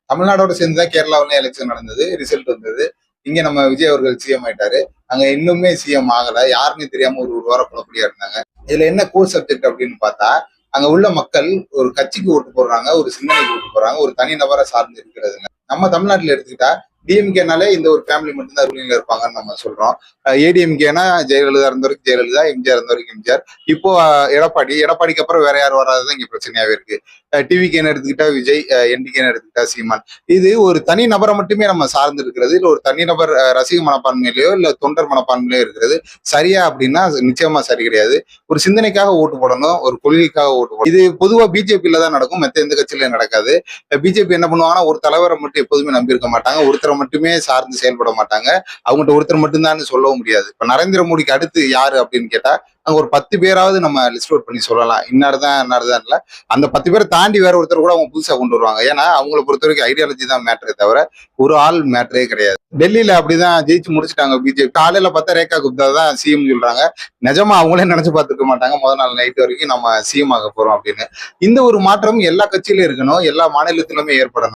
தமிழ்நாடோட சேர்ந்து தான் கேரளாவில எலெக்ஷன் நடந்தது, ரிசல்ட் வந்தது. இங்க நம்ம விஜய் அவர்கள் சிஎம் ஆயிட்டாரு. அங்க இன்னுமே சிஎம் ஆகல. யாருன்னு தெரியாம ஒரு வாரம் குழப்படியா இருந்தாங்க. இதுல என்ன கோர் சப்ஜெக்ட் அப்படின்னு பார்த்தா, அங்க உள்ள மக்கள் ஒரு கட்சிக்கு ஓட்டு போடுறாங்க, ஒரு சிந்தனைக்கு ஓட்டு போடுறாங்க, ஒரு தனி நபரை சார்ந்து இருக்கிறதுங்க. நம்ம தமிழ்நாட்டுல எடுத்துக்கிட்டா டிஎம்கேனாலே இந்த ஒரு ஃபேமிலி மட்டும்தான் ரூலிங்ல இருப்பாங்கன்னு நம்ம சொல்றோம். ஏடிஎம்கேனா ஜெயலலிதா இருந்த வரைக்கும் ஜெயலலிதா, எம்ஜிஆர் இருந்த வரைக்கும் எம்ஜிஆர். இப்போ எடப்பாடிக்கு அப்புறம் வேற யாரும் வராதுதான் இங்க பிரச்சனையாவே இருக்கு. டிவிகேன்னு எடுத்துக்கிட்டா விஜய், என்டிகேன்னு எடுத்துக்கிட்டா சீமான். இது ஒரு தனி நபரை மட்டுமே நம்ம சார்ந்து இருக்கிறது, இல்ல ஒரு தனிநபர் ரசிக மனப்பான்மையிலயோ இல்ல தொண்டர் மனப்பான்மையிலயோ இருக்கிறது சரியா அப்படின்னா நிச்சயமா சரி கிடையாது. ஒரு சிந்தனைக்காக ஓட்டு போடணும், ஒரு கொள்கைக்காக ஓட்டு போடணும். இது பொதுவா பிஜேபியில தான் நடக்கும், மத்த எந்த கட்சியிலும் நடக்காது. பிஜேபி என்ன பண்ணுவாங்கன்னா ஒரு தலைவரை மட்டும் எப்போதுமே நம்பியிருக்க மாட்டாங்க, ஒருத்தரை மட்டுமே சார்ந்து செயல்பட மாட்டாங்க. அவங்ககிட்ட ஒருத்தர் மட்டும்தான் சொல்லவும் முடியாது. இப்ப நரேந்திர மோடிக்கு அடுத்து யாரு அப்படின்னு கேட்டா அங்க ஒரு 10 பேராவது நம்ம லிஸ்ட் அவுட் பண்ணி சொல்லலாம். இன்னார்தான் இல்ல. அந்த 10 பேரை தாண்டி வேற ஒருத்தர் கூட அவங்க புதுசா கொண்டு வருவாங்க. ஏன்னா அவங்களை பொறுத்த வரைக்கும் ஐடியாலஜி தான் மேட்டரே தவிர ஒரு ஆள் மேட்டரே கிடையாது. டெல்லியில அப்படிதான் ஜெயிச்சு முடிச்சுட்டாங்க பிஜேபி. காலையில பார்த்தா ரேகா குப்தா தான் சிஎம் சொல்றாங்க. நிஜமா அவங்களே நினைச்சு பார்த்துக்க மாட்டாங்க முதல் நாள் நைட் வரைக்கும் நம்ம சிஎம் ஆக போறோம் அப்படின்னு. இந்த ஒரு மாற்றம் எல்லா கட்சியிலும் இருக்கணும், எல்லா மாநிலத்திலுமே ஏற்படணும்.